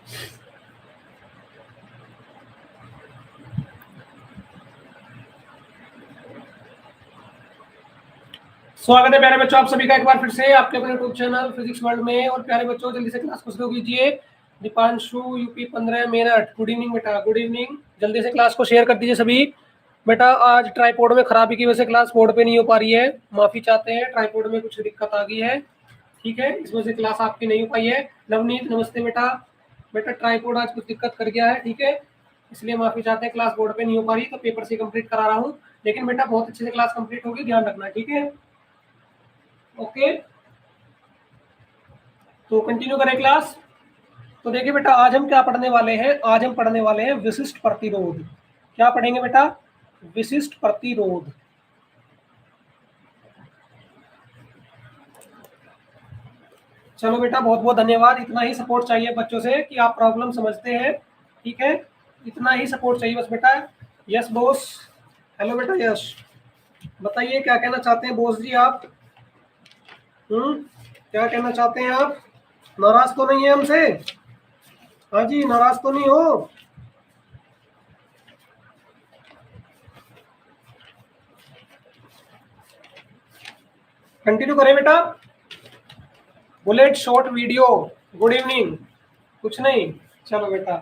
स्वागत है प्यारे बच्चों, आप सभी का एक बार फिर से आपके अपने यूट्यूब चैनल फिजिक्स वर्ल्ड में। और प्यारे बच्चों, जल्दी से क्लास को शुरू कीजिए। Deepanshu UP 15 Meerut, good evening बेटा, गुड इवनिंग। जल्दी से क्लास को शेयर कर दीजिए सभी। बेटा आज ट्राईपोड में खराबी की वजह से क्लास बोर्ड पे नहीं हो पा रही है, माफी चाहते हैं। ट्राईपोड में कुछ दिक्कत आ गई है, ठीक है, इस वजह से क्लास आपकी नहीं हो पाई है। नवनीत नमस्ते बेटा। बेटा ट्राईपोड आज कुछ दिक्कत कर गया है, ठीक है, इसलिए माफी चाहते हैं, क्लास बोर्ड पे नहीं हो पा रही, तो पेपर से कंप्लीट करा रहा हूँ। लेकिन बेटा बहुत अच्छे से क्लास कंप्लीट होगी, ध्यान रखना, ठीक है। ओके, तो कंटिन्यू करें क्लास। तो देखिए बेटा, आज हम क्या पढ़ने वाले हैं, आज हम पढ़ने वाले हैं विशिष्ट प्रतिरोध। क्या पढ़ेंगे बेटा? विशिष्ट प्रतिरोध। चलो बेटा, बहुत बहुत धन्यवाद। इतना ही सपोर्ट चाहिए बच्चों से कि आप प्रॉब्लम समझते हैं, ठीक है, इतना ही सपोर्ट चाहिए बस बेटा। यस बॉस, हेलो बेटा यश, बताइए क्या कहना चाहते हैं बॉस जी आप? क्या कहना चाहते हैं आप? नाराज तो नहीं है हमसे? हाँ जी, नाराज तो नहीं हो? कंटिन्यू करें बेटा। Bullet short video, good evening. कुछ नहीं, चलो बेटा।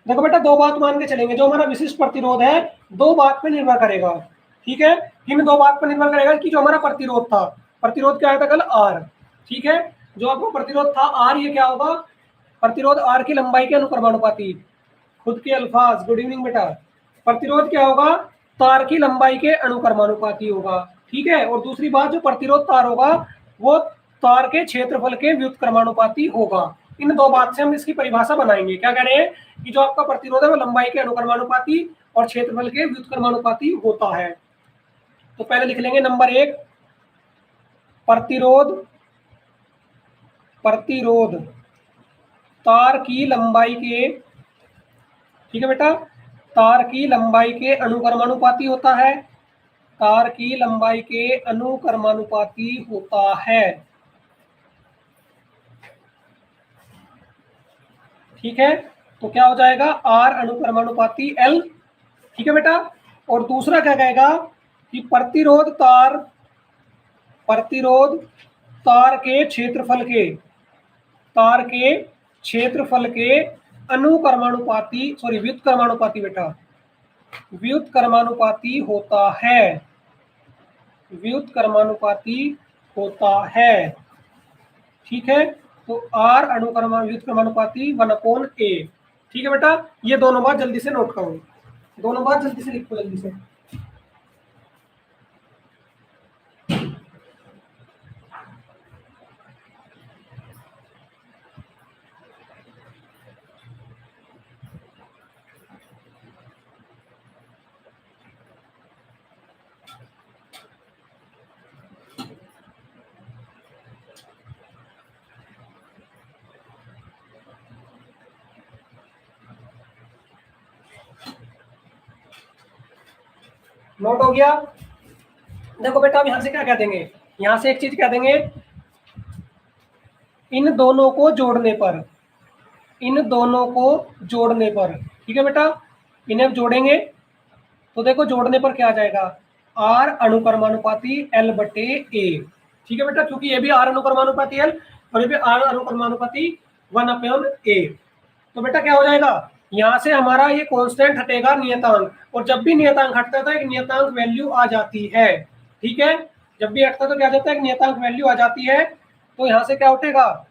देखो बेटा, दो बात मान के चलेंगे, जो हमारा विशिष्ट प्रतिरोध है दो बात पे निर्भर करेगा, ठीक है। किन दो बात पर निर्भर करेगा? कि जो हमारा प्रतिरोध था, प्रतिरोध क्या आया था कल? आर, ठीक है। जो आपको प्रतिरोध था आर, ये क्या होगा? प्रतिरोध आर की लंबाई के अनुक्रमानुपाती। खुद के अल्फाज, गुड इवनिंग बेटा। प्रतिरोध क्या होगा? तार की लंबाई के अनुक्रमानुपाती होगा, ठीक है। और दूसरी बात, जो प्रतिरोध तार होगा वो तार के क्षेत्रफल के व्युत्क्रमानुपाती होगा। इन दो बात से हम इसकी परिभाषा बनाएंगे। क्या कह रहे हैं? कि जो आपका प्रतिरोध है वो लंबाई के अनुक्रमानुपाती और क्षेत्रफल के व्युत्क्रमानुपाती होता है। तो पहले लिख लेंगे नंबर एक, प्रतिरोध, प्रतिरोध तार की लंबाई के, ठीक है बेटा, तार की लंबाई के अनुक्रमानुपाती होता है, तार की लंबाई के अनुक्रमानुपाती होता है, ठीक है। तो क्या हो जाएगा? आर अनुक्रमानुपाती एल, ठीक है बेटा। और दूसरा क्या कहेगा? कि प्रतिरोध तार, प्रतिरोध तार के क्षेत्रफल के, तार के क्षेत्रफल के अनुक्रमानुपाती, सॉरी व्युत्क्रमानुपाती बेटा, व्युत्क्रमानुपाती होता है, व्युत्क्रमानुपाती होता है, ठीक है। तो आर व्युत्क्रमानुपाती 1/a, ठीक है बेटा। ये दोनों बात जल्दी से नोट करो, दोनों बात जल्दी से लिखो, जल्दी से। नोट हो गया? देखो बेटा, अब यहां से क्या कह देंगे? यहां से एक चीज कह देंगे, इन दोनों को जोड़ने पर, इन दोनों को जोड़ने पर, ठीक है बेटा। इन्हें जोड़ेंगे तो देखो जोड़ने पर क्या आ जाएगा? आर अनुक्रमानुपाती एल बटे ए, ठीक है बेटा, क्योंकि ये भी आर अनुक्रमानुपाती एल और ये भी आर अनुक्रमानुपाती 1/a। तो बेटा क्या हो जाएगा? यहां से हमारा ये कांस्टेंट हटेगा, नियतांक, और जब भी नियतांक हटता है तो एक नियतांक वैल्यू आ जाती है, ठीक है। जब भी हटता है तो क्या जाता है? एक नियतांक वैल्यू आ जाती है। तो यहाँ से क्या उठेगा?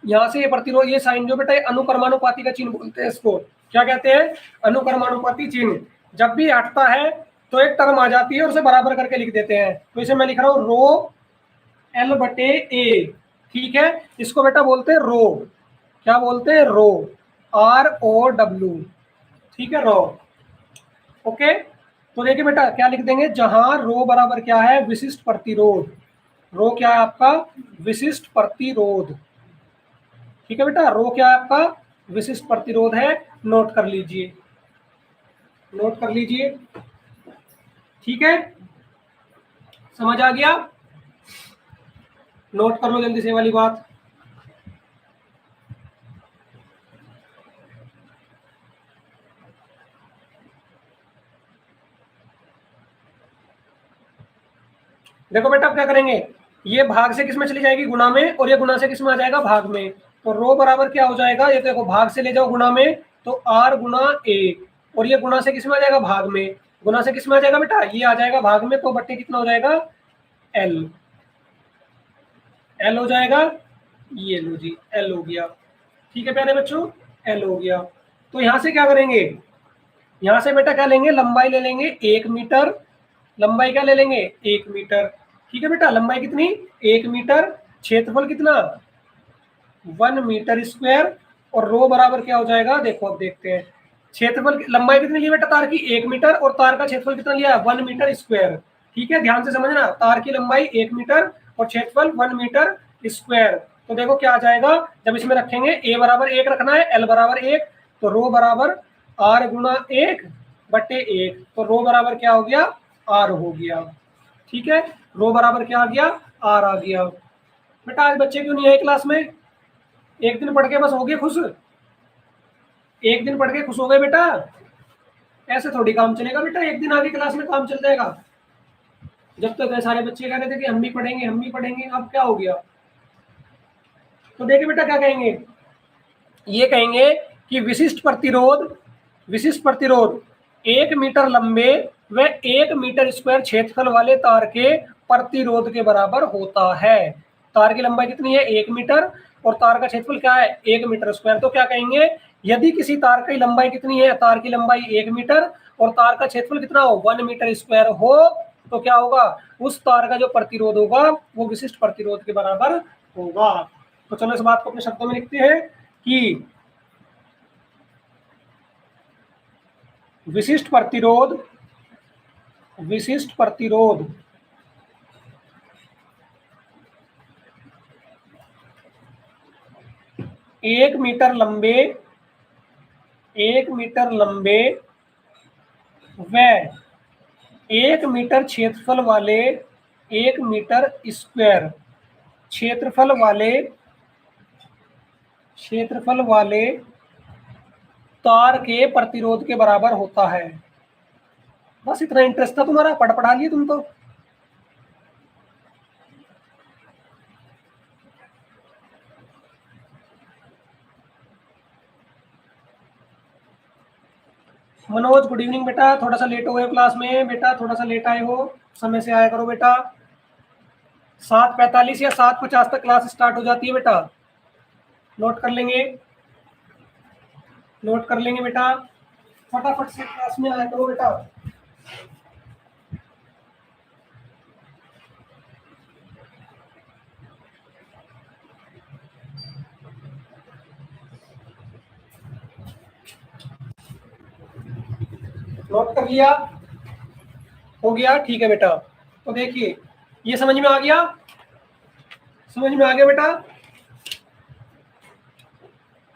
यहाँ से ये प्रतिरोध, ये साइन जो बेटा, ये अनुक्रमानुपाती का चिन्ह बोलते हैं इसको। क्या कहते हैं? अनुक्रमानुपाती चिन्ह। जब भी हटता है तो एक टर्म आ जाती है और उसे बराबर करके लिख देते हैं। तो इसे मैं लिख रहा हूँ रो एल बटे ए, ठीक है। इसको बेटा बोलते हैं रो, क्या बोलते हैं? रो, ROW, ठीक है, रो। ओके, तो देखिए बेटा क्या लिख देंगे, जहां रो बराबर क्या है? विशिष्ट प्रतिरोध। रो क्या है आपका? विशिष्ट प्रतिरोध, ठीक है बेटा। रो क्या है आपका? विशिष्ट प्रतिरोध है। नोट कर लीजिए, नोट कर लीजिए, ठीक है। समझ आ गया? नोट कर लो जल्दी से वाली बात। देखो बेटा अब क्या करेंगे, ये भाग से किस में चली जाएगी, गुणा में, और ये गुणा से किस में आ जाएगा, भाग में। तो रो बराबर क्या हो जाएगा, ये देखो भाग से ले जाओ गुणा में, तो आर गुणा ए, और ये गुणा से किस में आ जाएगा, भाग में। गुणा से किस में आ जाएगा बेटा, ये आ जाएगा भाग में, तो बट्टे कितना हो जाएगा, एल। एल हो जाएगा, ये लो जी एल हो गया। ठीक है प्यारे बच्चों, एल हो गया। तो यहां से क्या करेंगे, यहां से बेटा क्या लेंगे, लंबाई ले लेंगे 1 मीटर। लंबाई क्या ले लेंगे, 1 मीटर। ठीक है बेटा, लंबाई कितनी, 1 मीटर। क्षेत्रफल कितना, 1 मीटर स्क्वायर। और रो बराबर क्या हो जाएगा, देखो अब देखते हैं। क्षेत्रफल लंबाई कितनी ली बेटा तार की, 1 मीटर, और तार का क्षेत्रफल कितना लिया, 1 मीटर स्क्वायर। ठीक है, ध्यान से समझना, तार की लंबाई 1 मीटर और क्षेत्रफल 1 मीटर स्क्वायर। तो देखो क्या आ जाएगा, जब इसमें रखेंगे ए बराबर 1 रखना है, एल बराबर 1, तो रो बराबर आर गुणा 1/1। तो रो बराबर क्या हो गया, आर हो गया। ठीक है, रो बराबर क्या आ गया, आर आ गया। बेटा आज बच्चे क्यों नहीं आए क्लास में, एक दिन पढ़ के बस हो गए खुश, एक दिन पढ़ के खुश हो गए बेटा, ऐसे थोड़ी काम चलेगा बेटा, एक दिन आगे क्लास में काम चल जाएगा। जब तक तो सारे बच्चे कह रहे थे कि हम भी पढ़ेंगे हम भी पढ़ेंगे, अब क्या हो गया। तो देखिए बेटा क्या कहेंगे, ये कहेंगे कि विशिष्ट प्रतिरोध 1 मीटर लंबे व 1 मीटर स्क्वायर क्षेत्रफल वाले तार के प्रतिरोध के बराबर होता है। तार की लंबाई कितनी है, 1 मीटर, और तार का क्षेत्रफल क्या है, 1 मीटर स्क्वायर। तो क्या कहेंगे, यदि किसी तार की लंबाई कितनी है, तार की लंबाई 1 मीटर और तार का क्षेत्रफल कितना हो, 1 मीटर स्क्वायर हो, तो क्या होगा, उस तार का जो प्रतिरोध होगा वो विशिष्ट प्रतिरोध के बराबर होगा। तो चलो इस बात को अपने शब्दों में लिखते हैं कि विशिष्ट प्रतिरोध 1 मीटर लंबे व 1 मीटर क्षेत्रफल वाले तार के प्रतिरोध के बराबर होता है। बस इतना इंटरेस्ट था तुम्हारा, पढ़ा लिए तुम तो। मनोज गुड इवनिंग बेटा, थोड़ा सा लेट हो गए क्लास में बेटा, थोड़ा सा लेट आए हो, समय से आया करो बेटा। 7:45 या 7:50 तक क्लास स्टार्ट हो जाती है बेटा, नोट कर लेंगे, नोट कर लेंगे बेटा, फटाफट से क्लास में आया करो बेटा। नोट कर लिया, हो गया, ठीक है बेटा। तो देखिए ये समझ में आ गया, समझ में आ गया बेटा,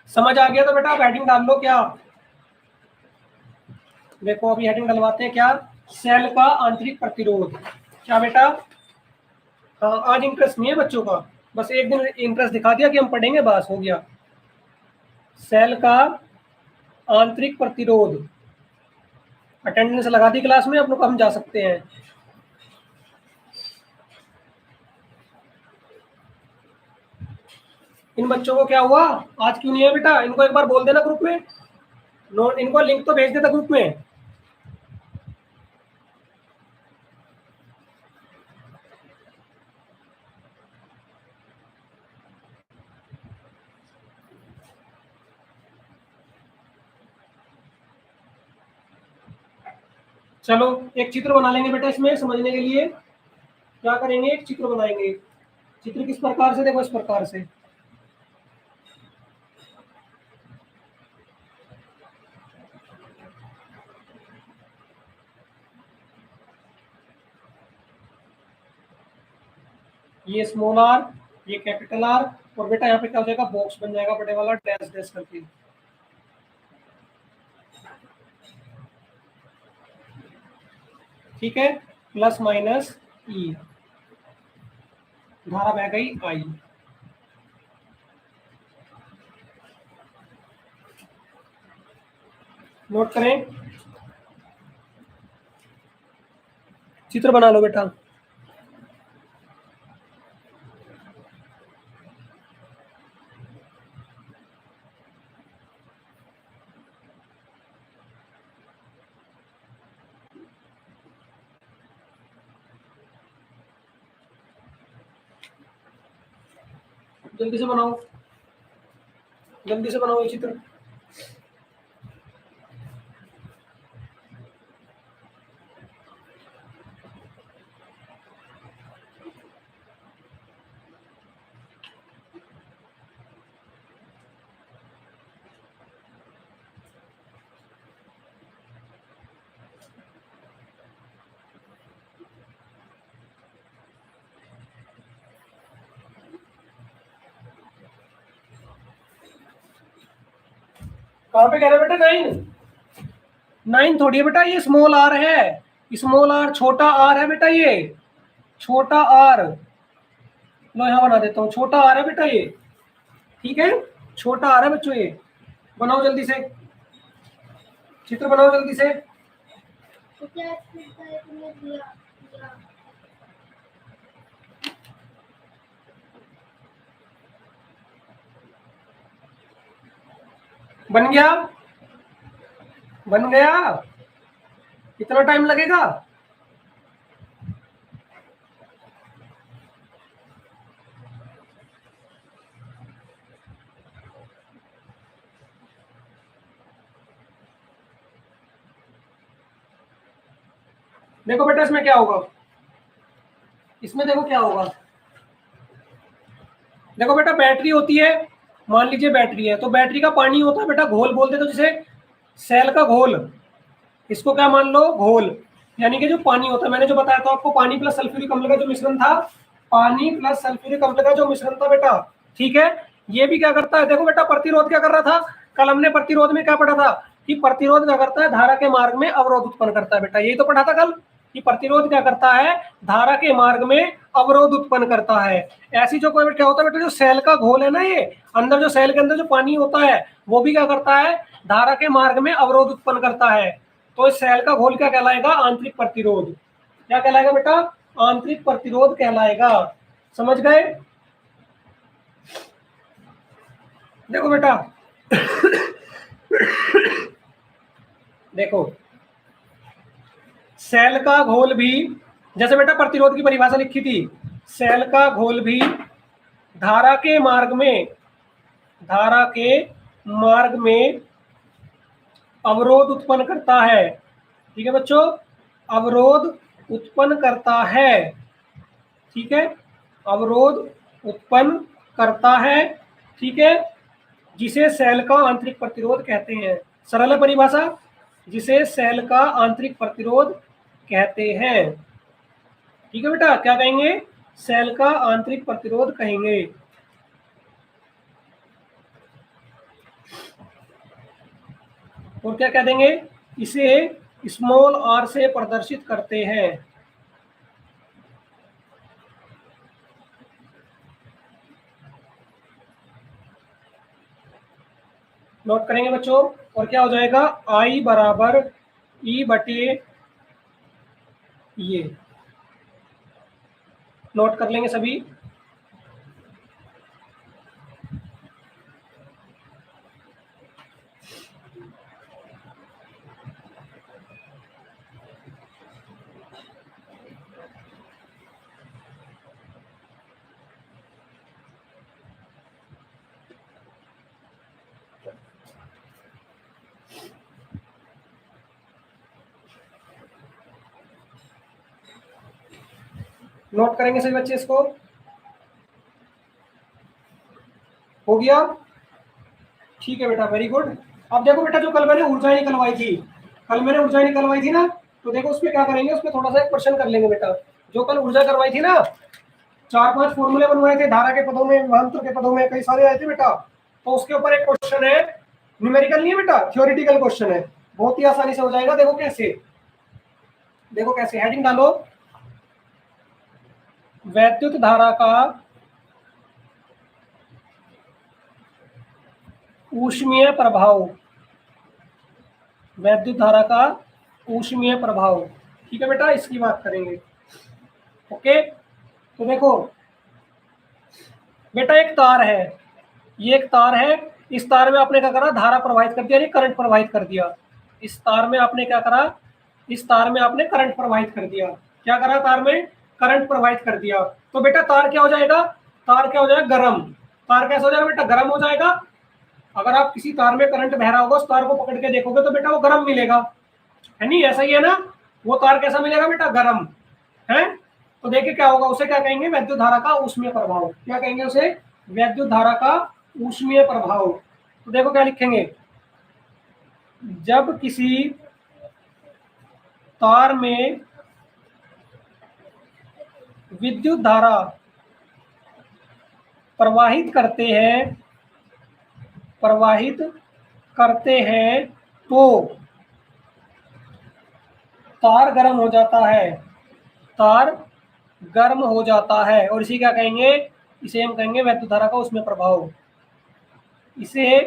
समझ आ गया तो बेटा आप हेडिंग डाल लो क्या। देखो अभी हेडिंग डलवाते हैं क्या, सेल का आंतरिक प्रतिरोध। क्या बेटा, हाँ आज इंटरेस्ट नहीं है बच्चों का, बस एक दिन इंटरेस्ट दिखा दिया कि हम पढ़ेंगे, बस हो गया। सेल का आंतरिक प्रतिरोध, अटेंडेंस लगा दी क्लास में, अपनों को हम जा सकते हैं। इन बच्चों को क्या हुआ, आज क्यों नहीं है बेटा, इनको एक बार बोल देना ग्रुप में, नोट इनको लिंक तो भेज देता ग्रुप में। चलो एक चित्र बना लेंगे बेटा, इसमें समझने के लिए क्या करेंगे, एक चित्र बनाएंगे। चित्र किस प्रकार से, देखो इस प्रकार से। ये स्मॉल आर, ये कैपिटल आर, और बेटा यहाँ पे क्या हो जाएगा, बॉक्स बन जाएगा बड़े वाला, डैश डैश करके। ठीक है, प्लस माइनस ई, धारा बह गई आई। नोट करें, चित्र बना लो बेटा। जल्दी से बनाओ, जल्दी से बनाओ ये चित्र। कहाँ पे कह रहे बेटा? 9 9 थोड़ी है बेटा, ये स्मॉल आर है, स्मॉल आर, छोटा आर है बेटा, ये छोटा आर। लो यहाँ बना देता हूँ, छोटा आर है बेटा ये, ठीक है, छोटा आर है बच्चों ये। बनाओ जल्दी से, चित्र बनाओ जल्दी से। बन गया? बन गया? कितना टाइम लगेगा? देखो बेटा इसमें क्या होगा, इसमें देखो क्या होगा। देखो बेटा बैटरी होती है, मान लीजिए बैटरी है, तो बैटरी का पानी होता है बेटा घोल बोलते, तो जिसे सेल का घोल, इसको क्या मान लो? घोल, यानी कि जो पानी होता है, मैंने जो बताया था आपको, पानी प्लस सल्फ्यूरिक अम्ल का जो मिश्रण था, पानी प्लस सल्फ्यूरिक अम्ल का जो मिश्रण था बेटा, ठीक है। ये भी क्या करता है, देखो बेटा प्रतिरोध क्या कर रहा था, कल हमने प्रतिरोध में क्या पढ़ा था कि प्रतिरोध क्या करता है, धारा के मार्ग में अवरोध उत्पन्न करता है बेटा, यही तो पढ़ा था कल कि प्रतिरोध क्या करता है, धारा के मार्ग में अवरोध उत्पन्न करता है। ऐसी जो कोई क्या होता है बेटा, जो सेल का घोल है ना, ये अंदर जो सेल के अंदर जो पानी होता है, वो भी क्या करता है, धारा के मार्ग में अवरोध उत्पन्न करता है। तो इस सेल का घोल क्या कहलाएगा? आंतरिक प्रतिरोध। क्या कहलाएगा बेटा? आंतरिक प्रतिरोध कहलाएगा। समझ गए? देखो बेटा देखो सेल का घोल भी, जैसे बेटा प्रतिरोध की परिभाषा लिखी थी, सेल का घोल भी धारा के मार्ग में, धारा के मार्ग में अवरोध उत्पन्न करता है, ठीक है बच्चों, अवरोध उत्पन्न करता है, ठीक है, अवरोध उत्पन्न करता है, ठीक है, जिसे सेल का आंतरिक प्रतिरोध कहते हैं। सरल है परिभाषा, जिसे सेल का आंतरिक प्रतिरोध कहते हैं, ठीक है बेटा, क्या कहेंगे? सेल का आंतरिक प्रतिरोध कहेंगे। और क्या कह देंगे? इसे स्मॉल आर से प्रदर्शित करते हैं। नोट करेंगे बच्चों, और क्या हो जाएगा? आई बराबर ई बटे ये, नोट कर लेंगे सभी। नोट करेंगे सभी बच्चे इसको। हो गया? ठीक है बेटा, वेरी गुड। अब देखो बेटा, जो कल मैंने ऊर्जा निकलवाई थी, कल मैंने ऊर्जा निकलवाई थी ना, तो देखो उसमें क्या करेंगे, उसमें थोड़ा सा एक क्वेश्चन कर लेंगे बेटा। जो कल ऊर्जा करवाई थी ना, 4-5 फॉर्मूले बनवाए थे, धारा के पदों में, विभवांतर के पदों में, कई सारे आए थे बेटा। तो उसके ऊपर एक क्वेश्चन है, न्यूमेरिकल नहीं है बेटा, थ्योरेटिकल क्वेश्चन है, बहुत ही आसानी से हो जाएगा। देखो कैसे, देखो कैसे, हेडिंग डालो, वैद्युत धारा का ऊष्मीय प्रभाव, वैद्युत धारा का ऊष्मीय प्रभाव, ठीक है बेटा, इसकी बात करेंगे। ओके, तो देखो बेटा, एक तार है, ये एक तार है, इस तार में आपने क्या करा, धारा प्रवाहित कर दिया, करंट प्रवाहित कर दिया। इस तार में आपने क्या करा, इस तार में आपने करंट प्रवाहित कर दिया। क्या करा? तार में करंट प्रवाहित कर दिया। तो बेटा तार क्या हो जाएगा? तार क्या हो जाएगा? गर्म। तार कैसा हो जाएगा बेटा, गर्म हो जाएगा। अगर आप किसी तार में करंट बह रहा होगा, उस तार को पकड़ के देखोगे तो बेटा वो गर्म मिलेगा, है नहीं, ऐसा ही है ना। वो तार कैसा मिलेगा बेटा, गर्म है। तो देखिए क्या होगा, उसे क्या कहेंगे, वैद्युत धारा का ऊष्मीय प्रभाव। क्या कहेंगे उसे, वैद्युत धारा का ऊष्मीय प्रभाव। तो देखो क्या लिखेंगे, जब किसी तार में विद्युत धारा प्रवाहित करते हैं तो तार गर्म हो जाता है, तार गर्म हो जाता है। और इसे क्या कहेंगे, इसे हम कहेंगे वैद्युत धारा का ऊष्मीय प्रभाव। इसे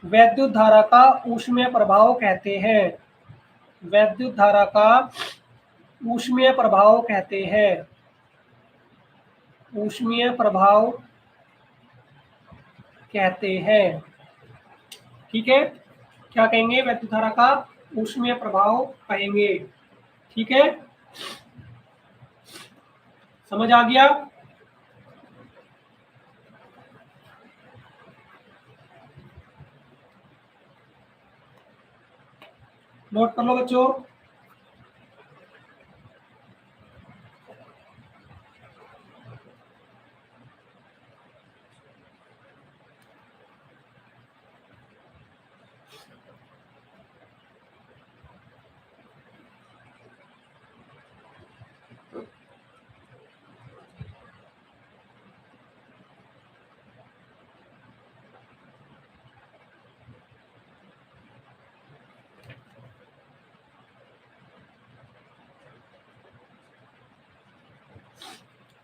वैद्युत धारा का ऊष्मीय प्रभाव कहते हैं, वैद्युत धारा का ऊष्मीय प्रभाव कहते हैं, ऊष्मीय प्रभाव कहते हैं। ठीक है, क्या कहेंगे, वैद्युत धारा का ऊष्मीय प्रभाव कहेंगे। ठीक है, समझ आ गया। नोट कर लो बच्चों।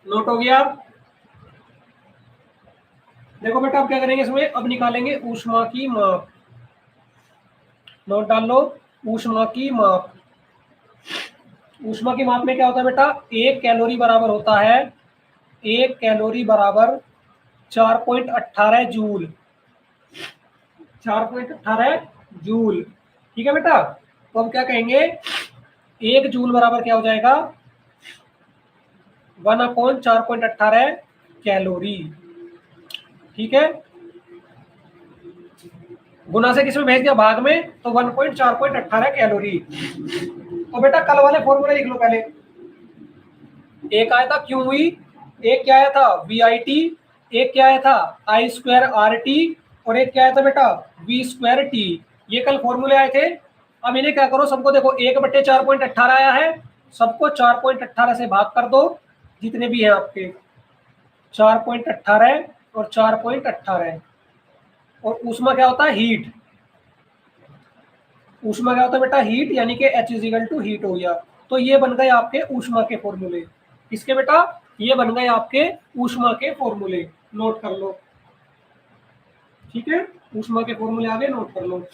नोट हो गया। देखो बेटा अब क्या करेंगे इसमें, अब निकालेंगे ऊष्मा की माप। नोट डाल लो, ऊष्मा की माप। ऊष्मा की माप में क्या होता है बेटा, एक कैलोरी बराबर होता है, एक कैलोरी बराबर 4.18 जूल, 4.18 जूल। ठीक है बेटा, तो हम क्या कहेंगे, एक जूल बराबर क्या हो जाएगा, 1/4.18 कैलोरी। ठीक है, गुना से किसमें भेज दिया, भाग में, तो 1.4.18 कैलोरी। तो बेटा कल वाले फॉर्मूले लिख लो पहले। एक आया था क्यू ई, एक क्या आया था वी आई टी, एक क्या आया था आई स्क्वायर आर टी, और एक क्या आया था बेटा वी स्क्वायर टी। ये कल फॉर्मूले आए थे। अब इन्हें क्या करो, सबको देखो 1/4.18 आया है, सबको 4.18 से भाग कर दो, जितने भी हैं आपके 4.18 और 4.18। और ऊष्मा क्या होता है, हीट। ऊष्मा क्या होता है बेटा, हीट, यानी कि H इजिकल टू हीट हो गया। तो ये बन गए आपके ऊष्मा के फॉर्मूले। किसके बेटा, ये बन गए आपके ऊष्मा के फॉर्मूले। नोट कर लो। ठीक है, ऊष्मा के फॉर्मूले आगे नोट कर लो।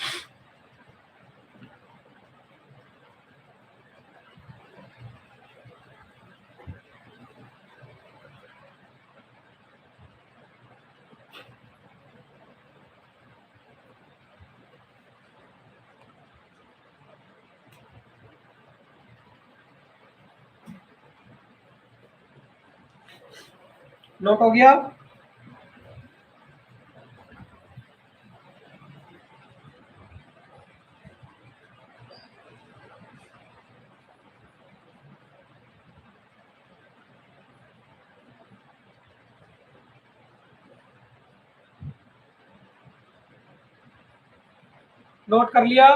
नोट हो गया। नोट कर लिया।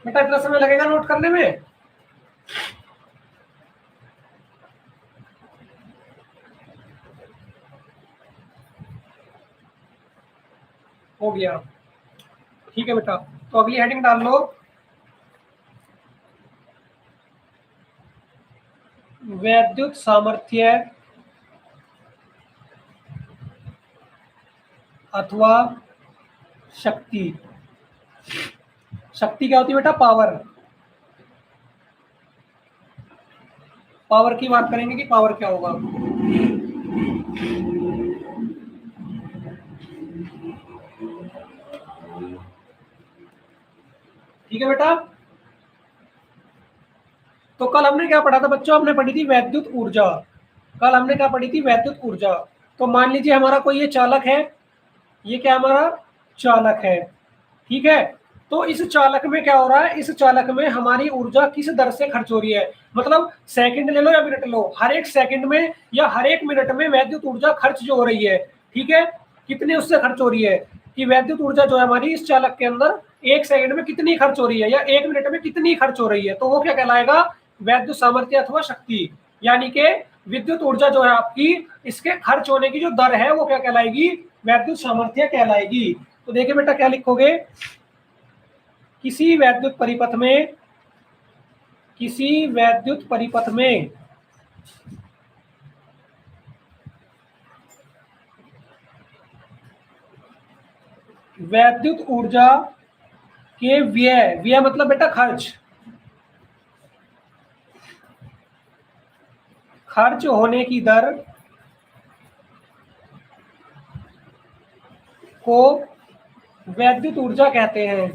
बेटा इतना समय लगेगा नोट करने में? हो गया। ठीक है बेटा, तो अगली हेडिंग डाल लो, वैद्युत सामर्थ्य अथवा शक्ति। शक्ति क्या होती है बेटा, पावर। पावर की बात करेंगे कि पावर क्या होगा। ठीक है बेटा, तो कल हमने क्या पढ़ा था बच्चों, हमने पढ़ी थी वैद्युत ऊर्जा। कल हमने क्या पढ़ी थी, वैद्युत ऊर्जा। तो मान लीजिए हमारा कोई ये चालक है, ये क्या हमारा चालक है, ठीक है। तो इस चालक में क्या हो रहा है, इस चालक में हमारी ऊर्जा किस दर से खर्च हो रही है, मतलब सेकंड ले लो या मिनट लो, हर एक सेकंड में या हर एक मिनट में वैद्युत ऊर्जा खर्च जो हो रही है, ठीक है, कितनी उससे खर्च हो रही है, कि वैद्युत ऊर्जा जो है हमारी इस चालक के अंदर एक सेकंड में कितनी खर्च हो रही है या एक मिनट में कितनी खर्च हो रही है, तो वो क्या कहलाएगा, वैद्युत सामर्थ्य अथवा शक्ति। यानी कि विद्युत ऊर्जा जो है आपकी, इसके खर्च होने की जो दर है वो क्या कहलाएगी, वैद्युत सामर्थ्य कहलाएगी। तो देखिए बेटा क्या लिखोगे, किसी वैद्युत परिपथ में, किसी वैद्युत परिपथ में वैद्युत ऊर्जा के व्यय, व्यय मतलब बेटा खर्च, खर्च होने की दर को वैद्युत ऊर्जा कहते हैं,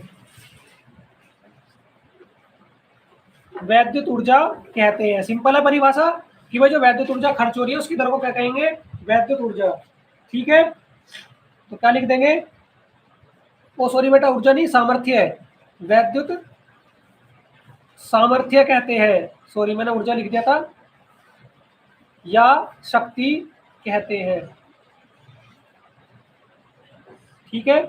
वैद्युत ऊर्जा कहते हैं। सिंपल है परिभाषा, कि भाई जो वैद्युत ऊर्जा खर्च हो रही है उसकी दर को क्या कहेंगे, वैद्युत ऊर्जा, ठीक है। तो क्या लिख देंगे, ओ सॉरी बेटा ऊर्जा नहीं सामर्थ्य है, वैद्युत सामर्थ्य कहते हैं, सॉरी मैंने ऊर्जा लिख दिया था, या शक्ति कहते हैं, ठीक है।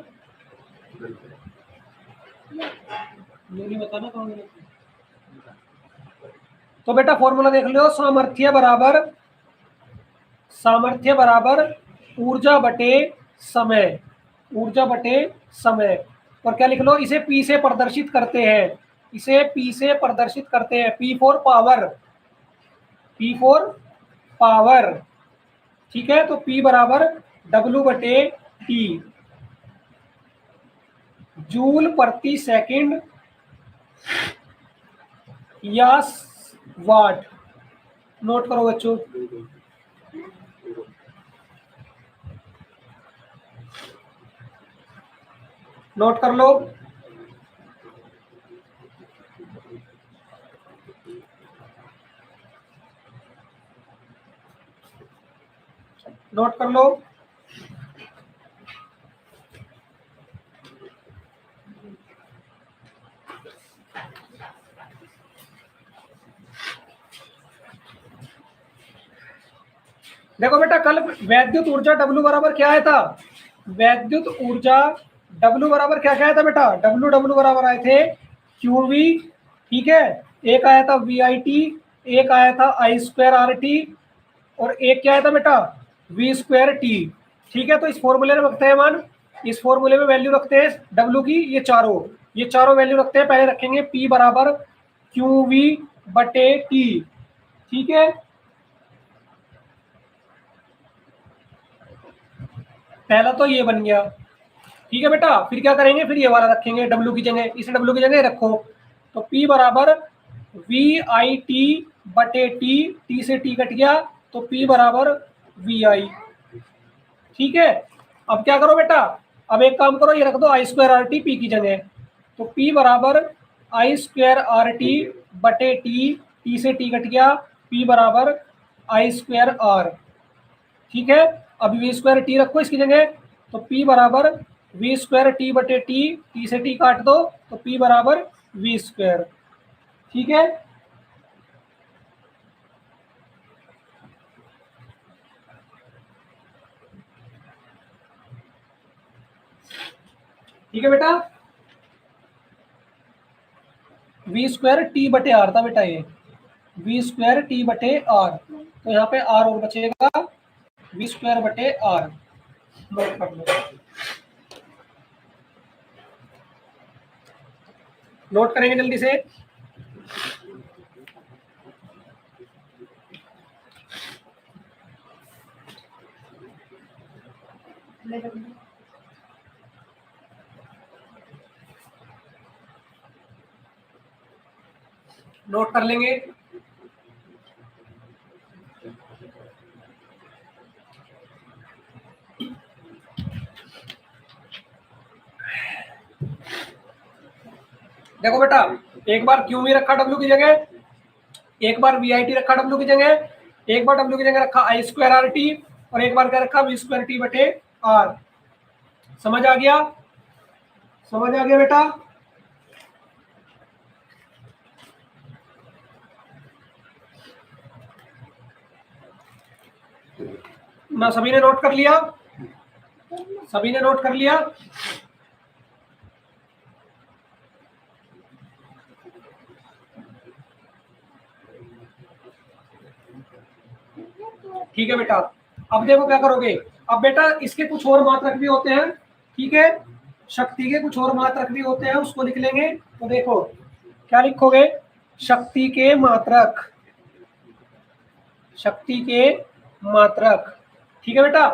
नहीं बताना कौन, तो बेटा फॉर्मूला देख लो, सामर्थ्य बराबर, सामर्थ्य बराबर ऊर्जा बटे समय, ऊर्जा बटे समय। और क्या लिख लो, इसे पी से प्रदर्शित करते हैं, इसे पी से प्रदर्शित करते हैं, P for power, P for power, ठीक है। तो पी बराबर डब्ल्यू बटे टी, जूल प्रति सेकंड या वाट। नोट करो बच्चों, नोट कर लो, नोट कर लो। देखो बेटा कल वैद्युत ऊर्जा डब्ल्यू बराबर क्या आया था, वैद्युत ऊर्जा डब्ल्यू बराबर क्या क्या आया था बेटा, डब्ल्यू डब्ल्यू बराबर आए थे क्यू वी, ठीक है, एक आया था वी आई टी, एक आया था आई स्क्वायर आर टी, और एक क्या आया था बेटा, वी स्क्वायर टी, ठीक है। तो इस फॉर्मूले में रखते हैं मान, इस फॉर्मूले में वैल्यू रखते हैं डब्ल्यू की, ये चारों वैल्यू रखते हैं। पहले रखेंगे पी बराबर क्यू वी बटे टी, ठीक है, पहला तो ये बन गया, ठीक है बेटा। फिर क्या करेंगे, फिर ये वाला रखेंगे डब्ल्यू की जगह, इसे डब्ल्यू की जगह रखो। तो P बराबर वी आई टी बटे टी, टी से टी कट गया, तो P बराबर वी आई, ठीक है। अब क्या करो बेटा, अब एक काम करो, ये रख दो आई स्क्वायर आर टी पी की जगह, तो P बराबर आई स्क्वायर आर टी बटे टी, टी से टी कट गया, P बराबर आई स्क्वायर आर, ठीक है। अब वी स्क्वायर टी रखो इसकी जगह, तो P बराबर वी स्क्वायर टी बटे टी, टी से टी काट दो, तो P बराबर वी स्क्वायर, ठीक है। ठीक है बेटा, वी स्क्वायर टी बटे आर था बेटा, ये वी स्क्वायर टी बटे आर, तो यहाँ पे आर और बचेगा, वी स्क्वायर बटे आर, नोट कर लो, नोट करेंगे जल्दी से। नोट कर लेंगे, देखो बेटा एक बार क्यू में रखा डब्ल्यू की जगह, एक बार वी आई टी रखा डब्ल्यू की जगह, एक बार डब्ल्यू की जगह रखा आई स्क्वायर आर टी, और एक बार क्या रखा वी स्क्वायर टी बटे आर। समझ आ गया? समझ आ गया बेटा? ना सभी ने नोट कर लिया? सभी ने नोट कर लिया? ठीक है बेटा। अब देखो क्या करोगे। अब बेटा इसके कुछ और मात्रक भी होते हैं, ठीक है, शक्ति के कुछ और मात्रक भी होते हैं, उसको लिख लेंगे। तो देखो क्या लिखोगे, शक्ति के मात्रक, शक्ति के मात्रक, ठीक है बेटा।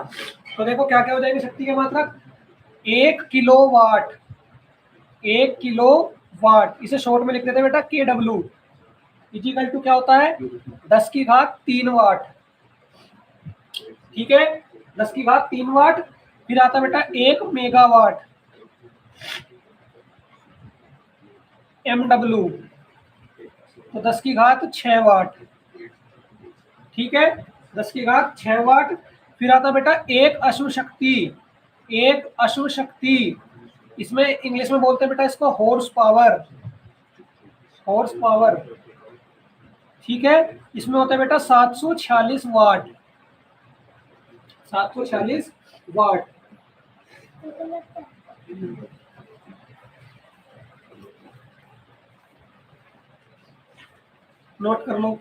तो देखो क्या क्या हो जाएंगे शक्ति के मात्रक। 1 किलोवाट, 1 किलोवाट, इसे शॉर्ट में लिख देते हैं बेटा के डब्ल्यू, इजिकल टू क्या होता है 10⁻³ वाट, ठीक है, 10⁻³ वाट। फिर आता बेटा 1 मेगावाट, MW, तो 10⁻6 वाट, ठीक है, 10⁻6 वाट। फिर आता बेटा एक अश्व शक्ति, एक अश्व शक्ति, इसमें इंग्लिश में बोलते हैं बेटा इसको हॉर्स पावर, हॉर्स पावर, ठीक है। इसमें होता है बेटा 746 वाट, 746 वाट। नोट कर लो।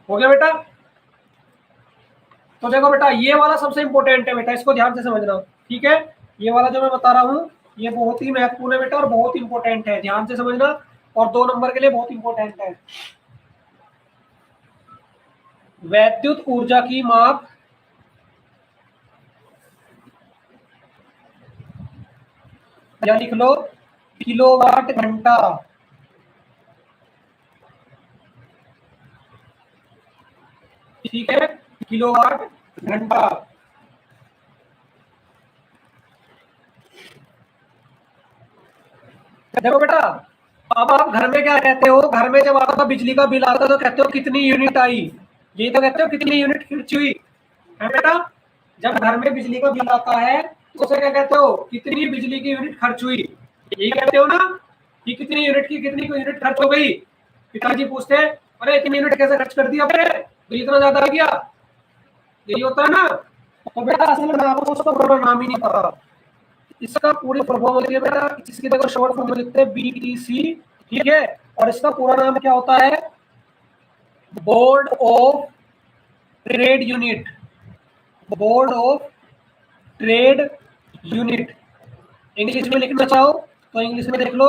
हो गया बेटा? तो देखो बेटा ये वाला सबसे इंपॉर्टेंट है बेटा, इसको ध्यान से समझना, ठीक है। ये वाला जो मैं बता रहा हूँ ये बहुत ही महत्वपूर्ण है बेटा और बहुत इंपॉर्टेंट है, ध्यान से समझना, और 2 नंबर के लिए बहुत इंपॉर्टेंट है। वैद्युत ऊर्जा की माप, या लिख लो किलोवाट घंटा, ठीक है, किलोवाट घंटा। देखो बेटा अब आप घर में क्या कहते हो, घर में जब आपका बिजली का बिल आता है तो कहते हो कितनी यूनिट आई, ये तो कहते हो कितनी यूनिट खर्च हुई, है बेटा। जब घर में बिजली का बिल आता है तो उसे क्या कहते हो, कितनी बिजली की यूनिट खर्च हुई, यही कहते हो ना, कि कितनी यूनिट की कितनी यूनिट खर्च हो गई। पिताजी पूछते हैं अरे इतनी यूनिट कैसे खर्च कर दिया आपने, बिल इतना ज्यादा आ गया, यही होता है ना। तो बेटा असल में आपको उसका पूरा नाम ही नहीं पता, इसका पूरी फुल फॉर्म होती है बेटा, इसकी देखो शॉर्ट फॉर्म में लिखते हैं BEC, ठीक है, और इसका पूरा नाम क्या होता है, board of trade unit, board of trade unit. English में लिखना चाहो तो इंग्लिश में देख लो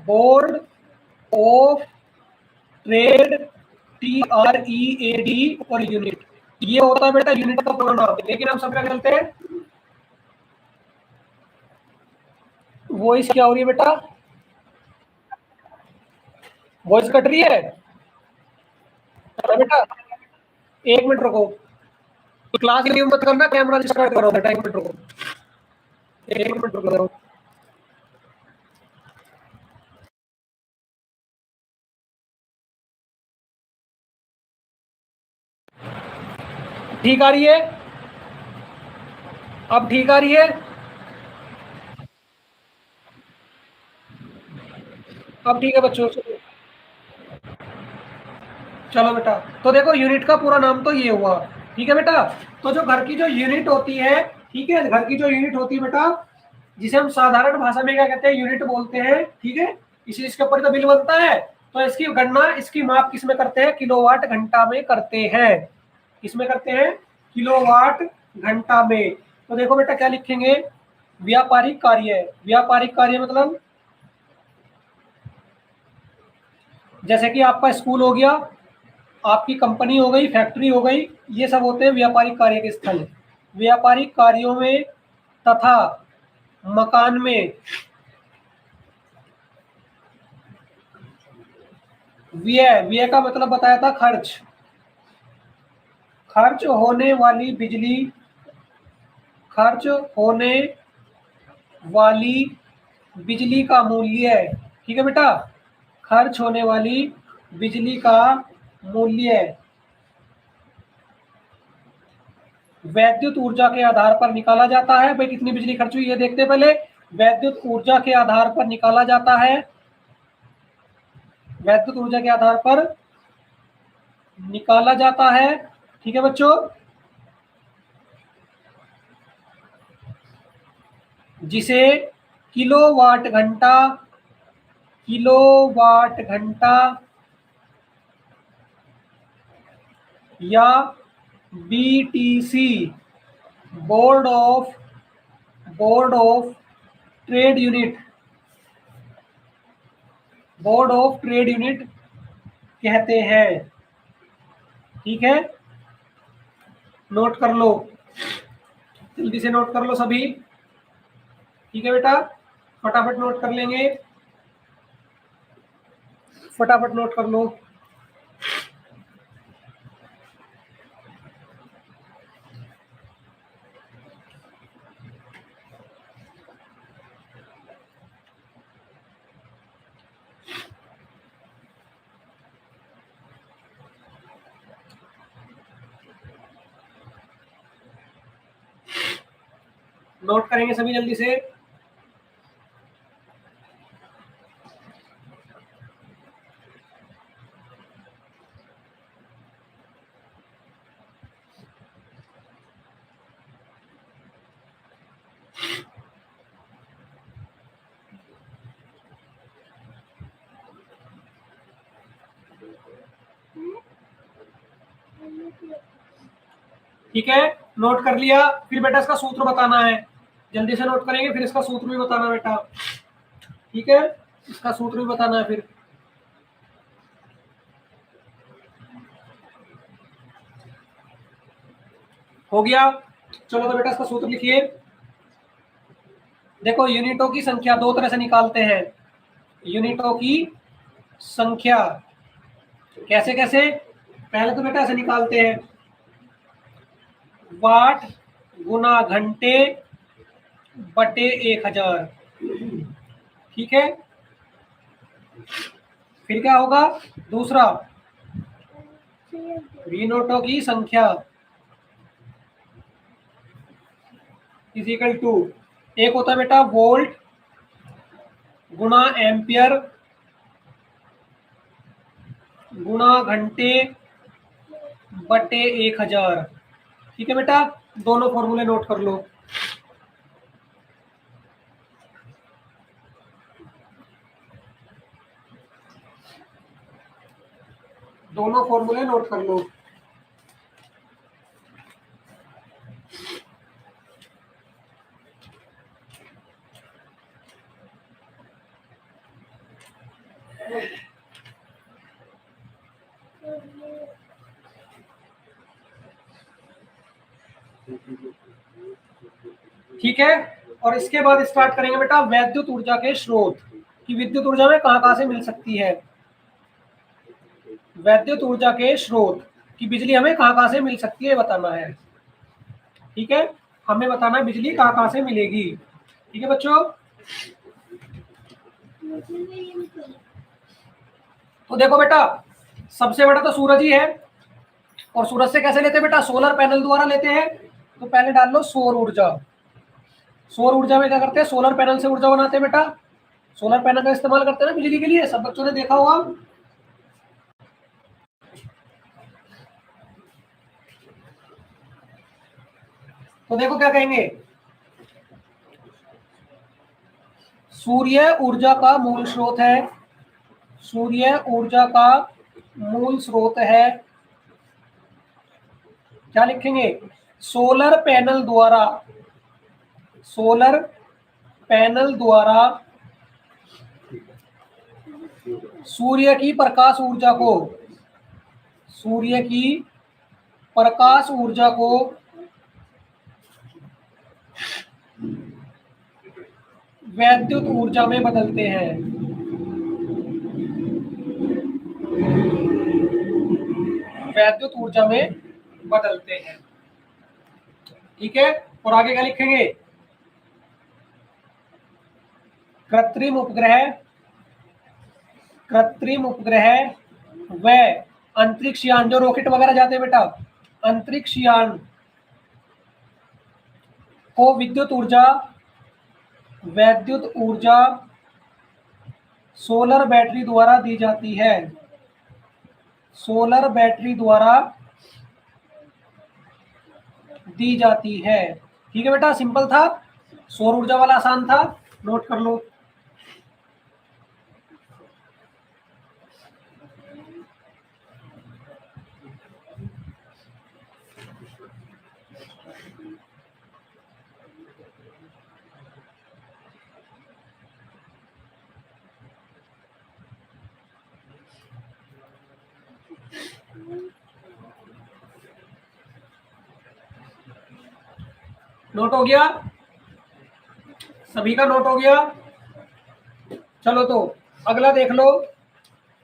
बोर्ड ऑफ ट्रेड, TREAD और यूनिट, ये होता है बेटा यूनिट का पूरा नाम। लेकिन हम सब क्या करते हैं, वॉइस क्या हो रही है बेटा, वॉइस कट रही है बेटा, 1 मिनट रुको, क्लास लीव मत करना, कैमरा स्टार्ट करो बेटा, 1 मिनट रुको, 1 मिनट रुको। ठीक आ रही है? अब ठीक आ रही है? अब ठीक है बच्चों, चलो बेटा। तो देखो यूनिट का पूरा नाम तो ये हुआ, ठीक है बेटा। तो जो घर की जो यूनिट होती है, ठीक है, घर की जो यूनिट होती है बेटा, जिसे हम साधारण भाषा में क्या कहते हैं, यूनिट बोलते हैं, ठीक है, इसी इसके ऊपर तो बिल बनता है। तो इसकी गणना, इसकी माप किसमें करते हैं, किलोवाट घंटा में करते हैं, किसमें करते हैं, किलोवाट घंटा में। तो देखो बेटा क्या लिखेंगे, व्यापारिक कार्य, व्यापारिक कार्य मतलब जैसे कि आपका स्कूल हो गया, आपकी कंपनी हो गई, फैक्ट्री हो गई, ये सब होते हैं व्यापारिक कार्य के स्थल। व्यापारिक कार्यों में तथा मकान में व्यय, व्यय का मतलब बताया था खर्च, खर्च होने वाली बिजली, खर्च होने वाली बिजली का मूल्य, ठीक है बेटा, खर्च होने वाली बिजली का मूल्य वैद्युत ऊर्जा के आधार पर निकाला जाता है। भाई कितनी बिजली खर्च हुई ये देखते हैं पहले। वैद्युत ऊर्जा के आधार पर निकाला जाता है, वैद्युत ऊर्जा के आधार पर निकाला जाता है, ठीक है बच्चों, जिसे किलोवाट घंटा, किलोवाट घंटा या BTC, board of trade unit, board of trade unit कहते हैं। ठीक है, नोट कर लो, जल्दी से नोट कर लो सभी। ठीक है बेटा, फटाफट नोट कर लेंगे, फटाफट नोट कर लो। नोट करेंगे सभी जल्दी से। ठीक है, नोट कर लिया। फिर बेटा इसका सूत्र बताना है, जल्दी से नोट करेंगे, फिर इसका सूत्र भी बताना बेटा। ठीक है, इसका सूत्र भी बताना है फिर। हो गया, चलो तो बेटा इसका सूत्र लिखिए। देखो यूनिटों की संख्या दो तरह से निकालते हैं, यूनिटों की संख्या कैसे कैसे, पहले तो बेटा ऐसे निकालते हैं, वाट गुना घंटे बटे 1000। ठीक है, फिर क्या होगा, दूसरा यूनिटों की संख्या इज इक्वल टू, एक होता है बेटा वोल्ट गुना एम्पियर गुना घंटे बटे 1000। ठीक है बेटा, दोनों फॉर्मूले नोट कर लो। दोनों फॉर्मूले नोट कर लो। ठीक है, और इसके बाद स्टार्ट करेंगे बेटा वैद्युत ऊर्जा के स्रोत, कि विद्युत ऊर्जा में कहां कहां से मिल सकती है। वैद्युत ऊर्जा के स्रोत की बिजली हमें कहां कहां से मिल सकती है बताना है। ठीक है, हमें बताना है बिजली कहां कहां से मिलेगी। ठीक है बच्चों, तो देखो बेटा सबसे बड़ा तो सूरज ही है, और सूरज से कैसे लेते हैं बेटा, सोलर पैनल द्वारा लेते हैं। तो पहले डाल लो सौर ऊर्जा। सौर ऊर्जा में क्या करते हैं, सोलर पैनल से ऊर्जा बनाते हैं बेटा, सोलर पैनल का इस्तेमाल करते हैं ना बिजली के लिए, सब बच्चों ने देखा होगा। तो देखो क्या कहेंगे, सूर्य ऊर्जा का मूल स्रोत है, सूर्य ऊर्जा का मूल स्रोत है, क्या लिखेंगे, सोलर पैनल द्वारा, सोलर पैनल द्वारा सूर्य की प्रकाश ऊर्जा को, सूर्य की प्रकाश ऊर्जा को वैद्युत ऊर्जा में बदलते हैं। वैद्युत ऊर्जा में बदलते हैं। ठीक है, और आगे क्या लिखेंगे? कृत्रिम उपग्रह, कृत्रिम उपग्रह व अंतरिक्ष यान, जो रॉकेट वगैरह जाते हैं बेटा, अंतरिक्ष यान को विद्युत ऊर्जा, वैद्युत ऊर्जा सोलर बैटरी द्वारा दी जाती है। सोलर बैटरी द्वारा दी जाती है। ठीक है बेटा, सिंपल था, सौर ऊर्जा वाला आसान था, नोट कर लो। नोट हो गया? सभी का नोट हो गया? चलो तो अगला देख लो,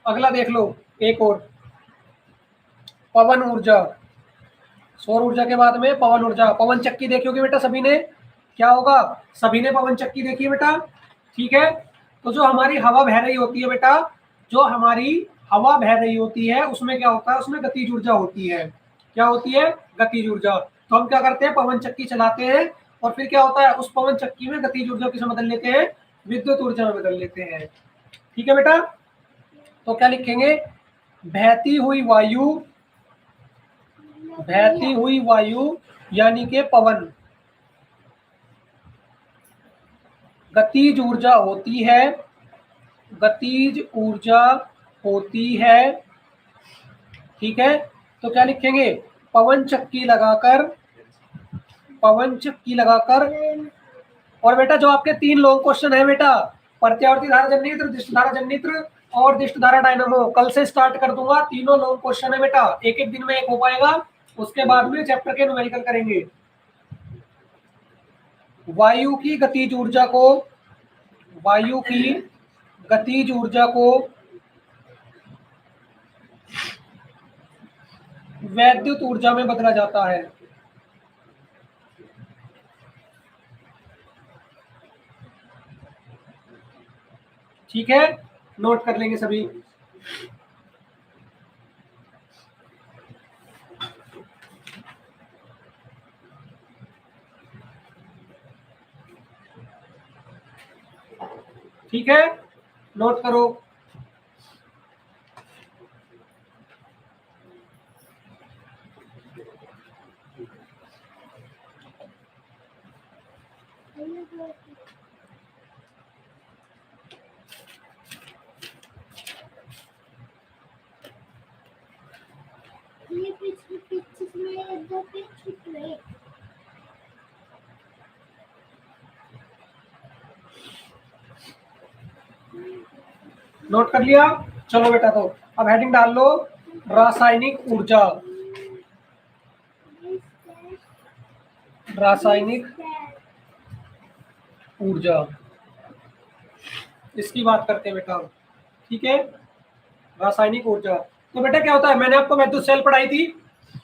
अगला देख लो, एक और, पवन ऊर्जा। सौर ऊर्जा के बाद में पवन ऊर्जा। पवन चक्की देखी होगी बेटा सभी ने, क्या होगा? सभी ने पवन चक्की देखी है बेटा। ठीक है, तो जो हमारी हवा बह रही होती है बेटा, जो हमारी हवा बह रही होती है उसमें क्या होता है? उसमें गतिज ऊर्जा होती है। क्या होती है? गतिज ऊर्जा। तो हम क्या करते हैं? पवन चक्की चलाते हैं और फिर क्या होता है? उस पवन चक्की में गतिज ऊर्जा किसमें बदल लेते हैं? विद्युत ऊर्जा में बदल लेते हैं। ठीक है बेटा, तो क्या लिखेंगे? बहती हुई वायु, बहती हुई वायु यानी कि पवन गतिज ऊर्जा होती है, गतिज ऊर्जा होती है। ठीक है, तो क्या लिखेंगे? पवन चक्की लगाकर, पवन चक्की लगाकर। और बेटा जो आपके 3 लॉन्ग क्वेश्चन है बेटा, प्रत्यावर्ती धारा जनित्र, दिष्ट धारा जनित्र और दिष्ट धारा डायनामो, कल से स्टार्ट कर दूंगा। तीनों लॉन्ग क्वेश्चन है बेटा, एक एक दिन में एक हो पाएगा, उसके बाद में चैप्टर के न्यूमेरिकल करेंगे। वायु की गतिज ऊर्जा को, वायु की गतिज ऊर्जा को वैद्युत ऊर्जा में बदला जाता है। ठीक है, नोट कर लेंगे सभी। ठीक है, नोट करो। नोट कर लिया? चलो बेटा, तो अब हेडिंग डाल लो, रासायनिक ऊर्जा। रासायनिक ऊर्जा, इसकी बात करते हैं बेटा। ठीक है, रासायनिक ऊर्जा। तो बेटा क्या होता है? मैंने आपको वैद्युत सेल पढ़ाई थी,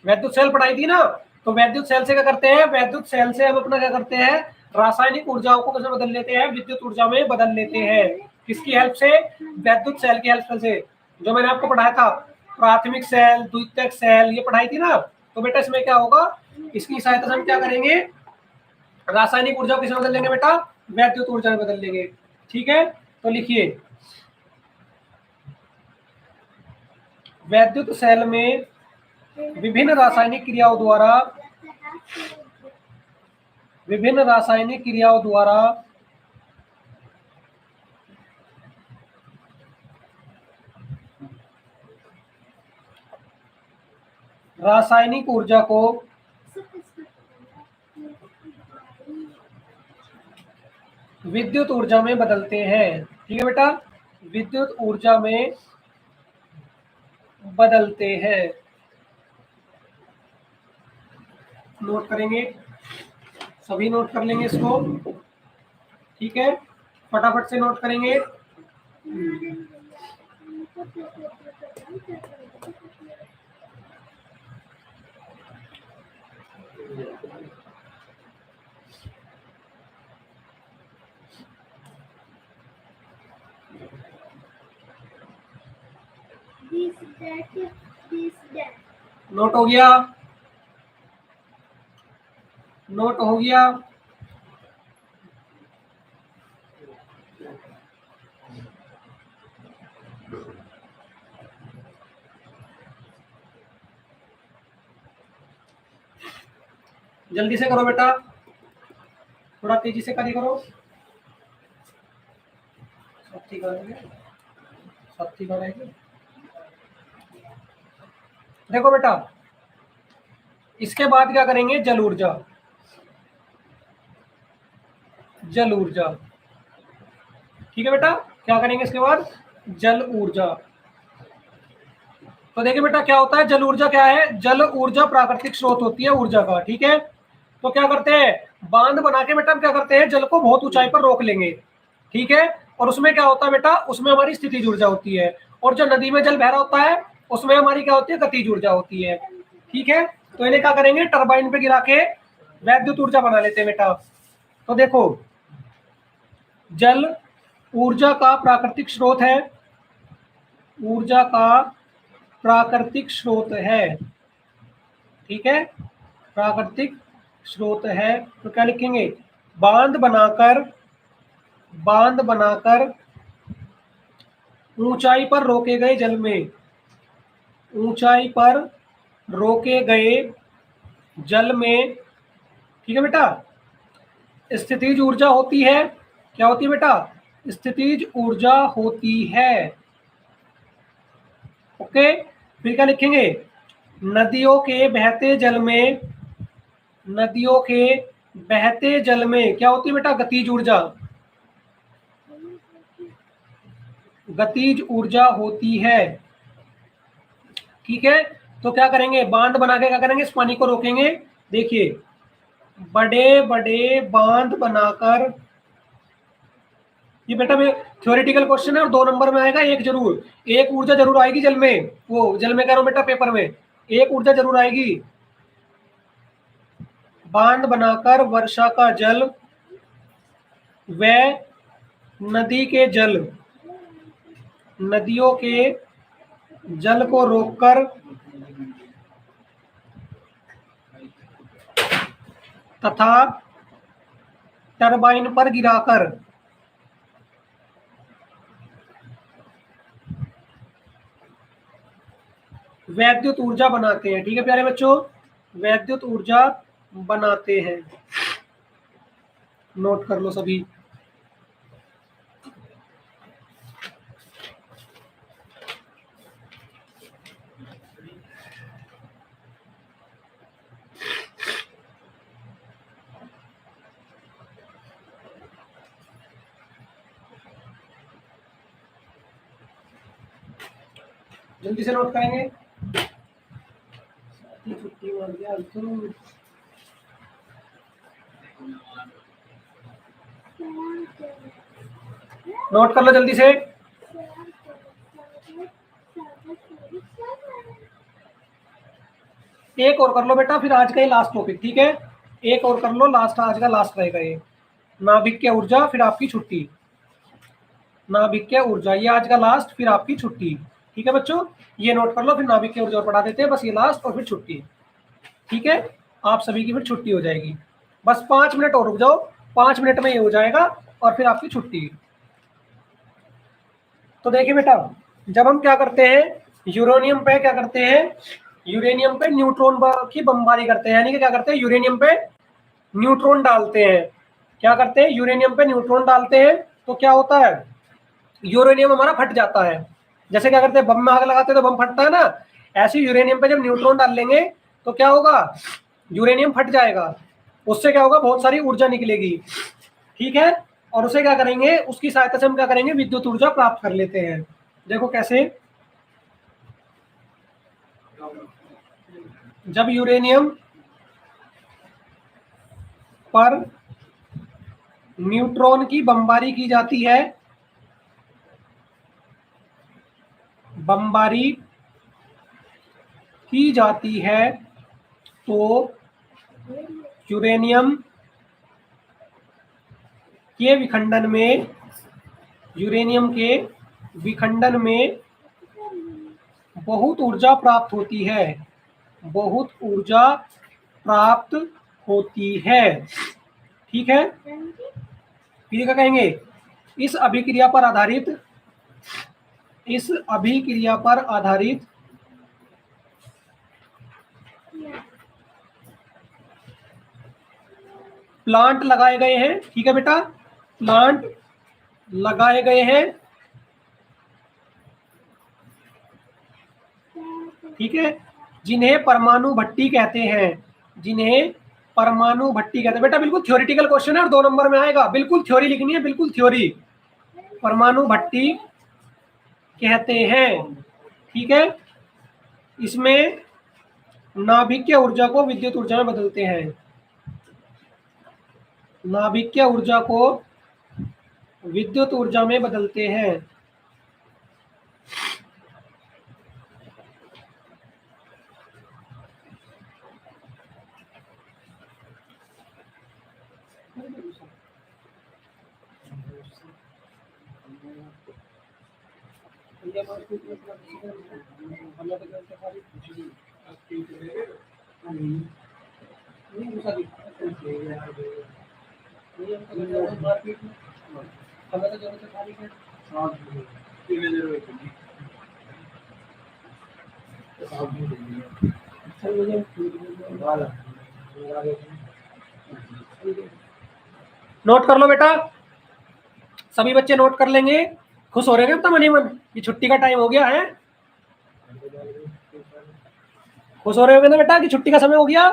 वैद्युत सेल पढ़ाई थी ना, तो वैद्युत सेल से क्या करते हैं? वैद्युत सेल से हम अपना क्या करते हैं? रासायनिक ऊर्जाओं को कैसे बदल लेते हैं? विद्युत ऊर्जा में बदल लेते हैं। किसकी हेल्प से? वैद्युत सेल की हेल्प से। जो मैंने आपको पढ़ाया था, प्राथमिक सेल, द्वितीयक सेल, ये पढ़ाई थी ना, तो बेटा इसमें क्या होगा? इसकी सहायता से हम क्या करेंगे? रासायनिक ऊर्जा को किसमें बदल लेंगे बेटा? वैद्युत ऊर्जा में बदल लेंगे। ठीक है, तो लिखिए, वैद्युत सेल में विभिन्न रासायनिक क्रियाओं द्वारा, विभिन्न रासायनिक क्रियाओं द्वारा रासायनिक ऊर्जा को विद्युत ऊर्जा में बदलते हैं। ठीक है बेटा, विद्युत ऊर्जा में बदलते हैं। नोट करेंगे, सभी नोट कर लेंगे इसको, ठीक है, फटाफट से नोट करेंगे। नोट हो गया, नोट हो गया। जल्दी से करो बेटा, थोड़ा तेजी से कार्य करो। साथी करेंगे, साथी करेंगे। देखो बेटा, इसके बाद क्या करेंगे, जल ऊर्जा, जल ऊर्जा, ठीक है बेटा। क्या करेंगे इसके बाद, जल ऊर्जा। तो देखिए बेटा क्या होता है, जल ऊर्जा क्या है, जल ऊर्जा प्राकृतिक स्रोत होती है ऊर्जा का, ठीक है। तो क्या करते हैं, बांध बना के बेटा क्या करते हैं, जल को बहुत ऊंचाई पर रोक लेंगे, ठीक है। और उसमें क्या होता है बेटा, उसमें हमारी स्थितिज ऊर्जा होती है। और जो नदी में जल बह रहा होता है उसमें हमारी क्या होती है, गतिज ऊर्जा होती है, ठीक है। तो इन्हें क्या करेंगे, टरबाइन पे गिरा के वैद्युत ऊर्जा बना लेते हैं बेटा। तो देखो, जल ऊर्जा का प्राकृतिक स्रोत है, ऊर्जा का प्राकृतिक स्रोत है, ठीक है, प्राकृतिक स्रोत है। तो क्या लिखेंगे, बांध बनाकर, बांध बनाकर ऊंचाई पर रोके गए जल में, ऊंचाई पर रोके गए जल में, ठीक है बेटा, स्थितिज ऊर्जा होती है। क्या होती है बेटा, स्थितिज ऊर्जा होती है, ओके। फिर क्या लिखेंगे, नदियों के बहते जल में, नदियों के बहते जल में क्या होती है बेटा, गतिज ऊर्जा, गतिज ऊर्जा होती है, ठीक है। तो क्या करेंगे, बांध बना के क्या करेंगे, इस पानी को रोकेंगे। देखिए, बड़े बड़े बांध बनाकर, ये बेटा थ्योरेटिकल क्वेश्चन है और 2 नंबर में आएगा, एक जरूर, एक ऊर्जा जरूर आएगी जल में, वो जल में कह रहा हूं बेटा, पेपर में एक ऊर्जा जरूर आएगी। बांध बनाकर वर्षा का जल व नदी के जल, नदियों के जल को रोककर तथा टरबाइन पर गिराकर वैद्युत ऊर्जा बनाते हैं, ठीक है प्यारे बच्चों, वैद्युत ऊर्जा बनाते हैं। नोट कर लो सभी। जल्दी से नोट करेंगे, छुट्टी मार दिया तो। नोट कर लो जल्दी से। एक और कर लो बेटा, फिर आज का ही लास्ट टॉपिक, ठीक है, एक और कर लो, लास्ट आज का लास्ट रहेगा ये, नाभिक ऊर्जा, फिर आपकी छुट्टी, नाभिक ऊर्जा, ये आज का लास्ट, फिर आपकी छुट्टी, ठीक है बच्चों। ये नोट कर लो, फिर नाभिक ऊर्जा और पढ़ा देते हैं, बस ये लास्ट और फिर छुट्टी, ठीक है। आप सभी की फिर छुट्टी हो जाएगी, बस 5 मिनट और रुक जाओ, 5 मिनट में ये हो जाएगा और फिर आपकी छुट्टी। तो देखिए बेटा, जब हम क्या करते हैं, यूरेनियम पे क्या करते हैं, यूरेनियम पे न्यूट्रॉन की बमबारी करते हैं, यानी कि क्या करते हैं, यूरेनियम पे न्यूट्रॉन डालते हैं। क्या करते हैं, यूरेनियम पे न्यूट्रॉन डालते हैं, तो क्या होता है, यूरेनियम हमारा फट जाता है। जैसे क्या करते हैं, बम में आग लगाते हैं तो बम फटता है ना, ऐसे यूरेनियम पे जब न्यूट्रॉन डाल लेंगे तो क्या होगा, यूरेनियम फट जाएगा, उससे क्या होगा, बहुत सारी ऊर्जा निकलेगी, ठीक है। और उसे क्या करेंगे, उसकी सहायता से हम क्या करेंगे, विद्युत ऊर्जा प्राप्त कर लेते हैं। देखो कैसे, जब यूरेनियम पर न्यूट्रॉन की बमबारी की जाती है, बमबारी की जाती है, तो यूरेनियम के विखंडन में, यूरेनियम के विखंडन में बहुत ऊर्जा प्राप्त होती है, बहुत ऊर्जा प्राप्त होती है। ठीक है, फिर क्या कहेंगे, इस अभिक्रिया पर आधारित, इस अभिक्रिया पर आधारित प्लांट लगाए गए हैं। ठीक है बेटा, प्लांट लगाए गए हैं। ठीक है, जिन्हें परमाणु भट्टी कहते हैं, जिन्हें परमाणु भट्टी कहते हैं। बेटा बिल्कुल थ्योरेटिकल क्वेश्चन है और 2 नंबर में आएगा, बिल्कुल थ्योरी लिखनी है, बिल्कुल थ्योरी। परमाणु भट्टी कहते हैं। ठीक है, इसमें नाभिकीय ऊर्जा को विद्युत ऊर्जा में बदलते हैं, नाभिकीय ऊर्जा को विद्युत ऊर्जा में बदलते हैं। नोट कर लो बेटा, सभी बच्चे नोट कर लेंगे। खुश हो रहे हैं मनी मन, ये छुट्टी का टाइम हो गया है। खुश हो रहे होगे ना बेटा कि छुट्टी का समय हो गया।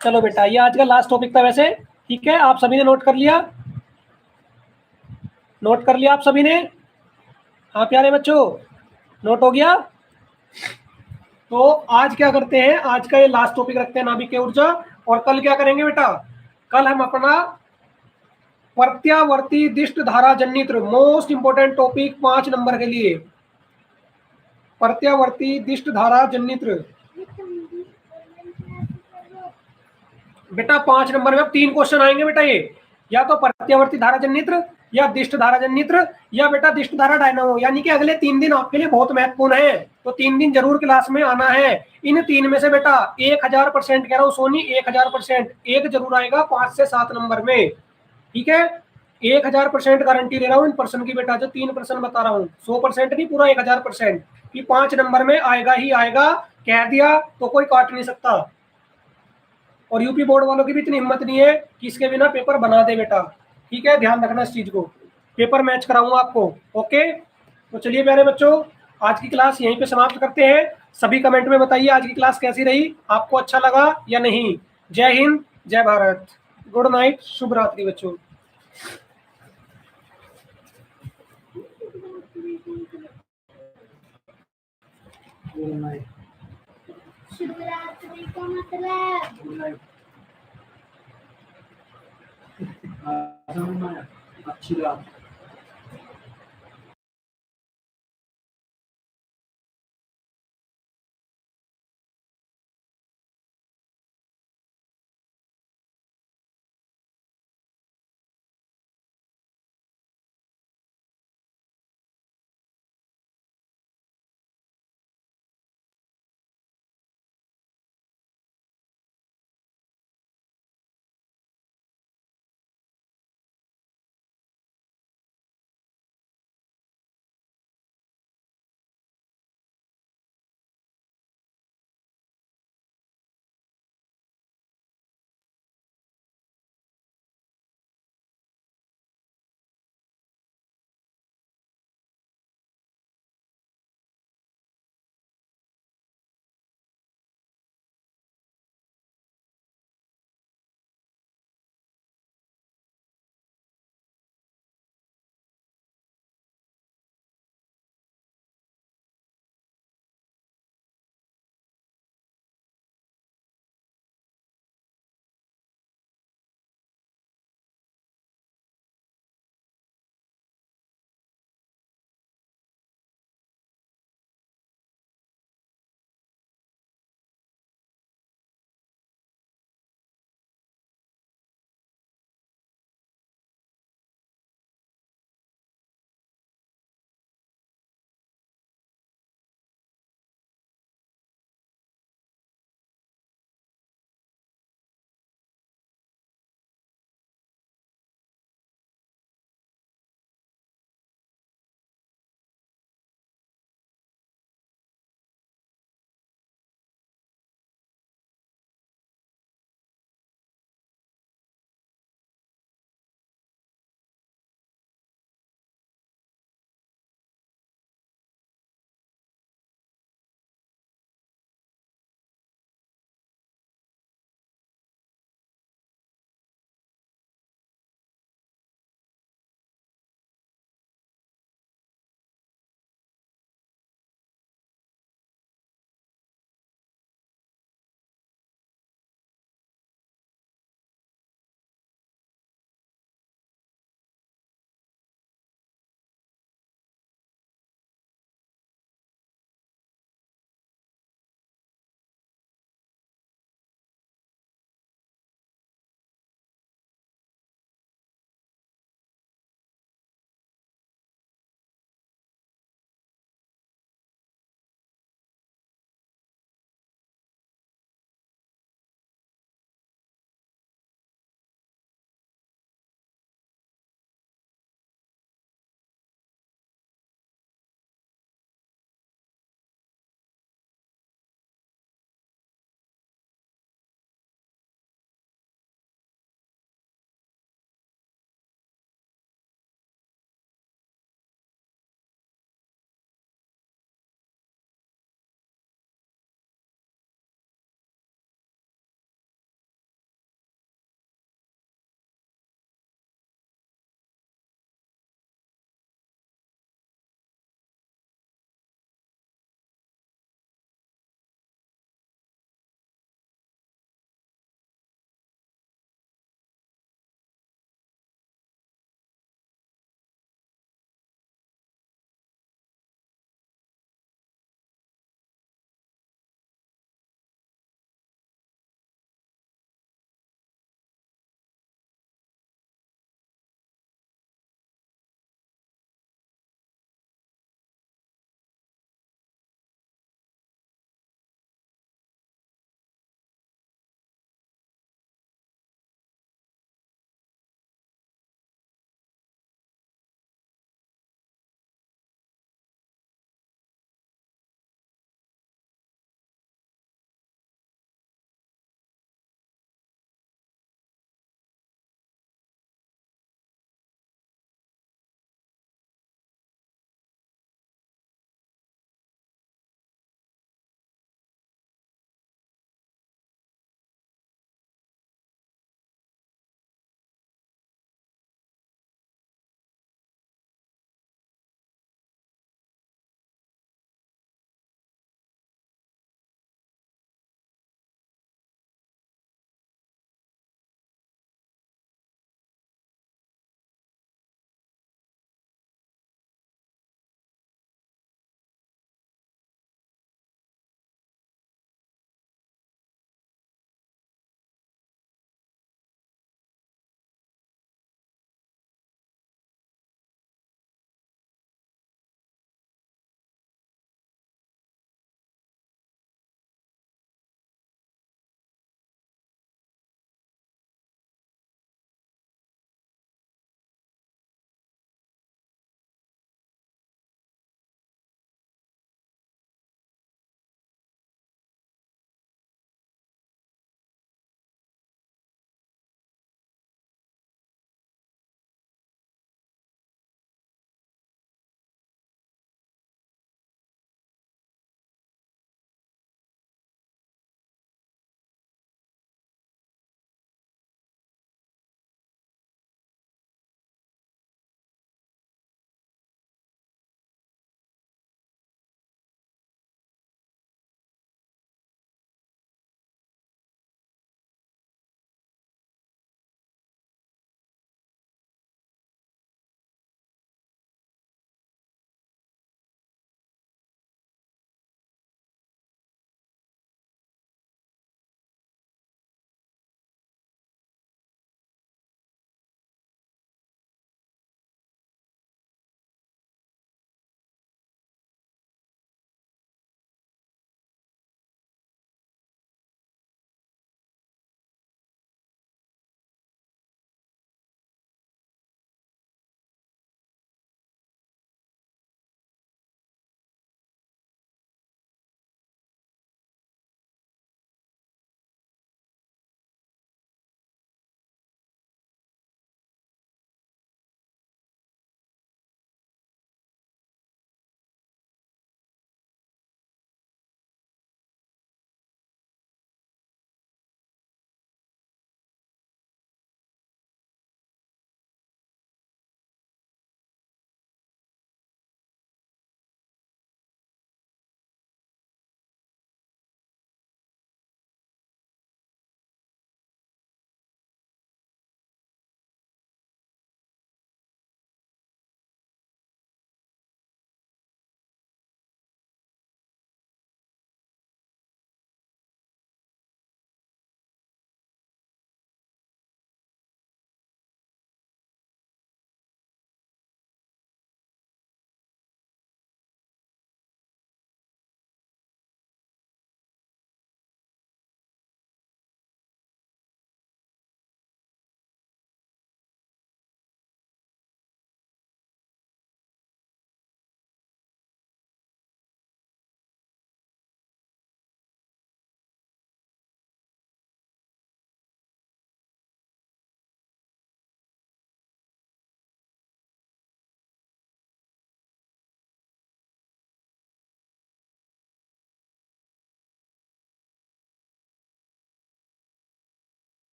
चलो बेटा, ये आज का लास्ट टॉपिक था वैसे। ठीक है, आप सभी ने नोट कर लिया, नोट कर लिया आप सभी ने। हाँ प्यारे बच्चों, नोट हो गया। तो आज क्या करते हैं, आज का ये लास्ट टॉपिक रखते हैं नाभिकीय ऊर्जा। और कल क्या करेंगे बेटा, कल हम अपना प्रत्यावर्ती दिष्ट धारा जनित्र, मोस्ट इंपोर्टेंट टॉपिक 5 नंबर के लिए, प्रत्यावर्ती दिष्ट धारा जनित्र। बेटा 5 नंबर में अब 3 क्वेश्चन आएंगे बेटा, ये या तो प्रत्यावर्ती धारा जनित्र, या दिष्ट धारा जनित्र, या बेटा दिष्ट धारा डायनामो। यानी कि अगले 3 दिन आपके लिए बहुत महत्वपूर्ण है, तो 3 दिन जरूर क्लास में आना है। इन 3 में से बेटा 1000% कह रहा हूँ सोनी, 1000% एक जरूर आएगा 5 से 7 नंबर में। ठीक है, 1000% गारंटी दे रहा हूँ इन प्रश्न की बेटा, जो 3 प्रश्न बता रहा हूँ, 100% नहीं, पूरा 1000% कि 5 नंबर में आएगा ही आएगा। कह दिया तो कोई काट नहीं सकता। और यूपी बोर्ड वालों की भी इतनी हिम्मत नहीं है कि इसके बिना पेपर बना दे बेटा। ठीक है, ध्यान रखना इस चीज को, पेपर मैच कराऊंगा आपको। ओके, तो चलिए प्यारे बच्चों, आज की क्लास यहीं पे समाप्त करते हैं। सभी कमेंट में बताइए आज की क्लास कैसी रही, आपको अच्छा लगा या नहीं। जय हिंद, जय भारत, गुड नाइट, शुभ रात्रि बच्चों। शिवरात्रि का मतलब अच्छी रात।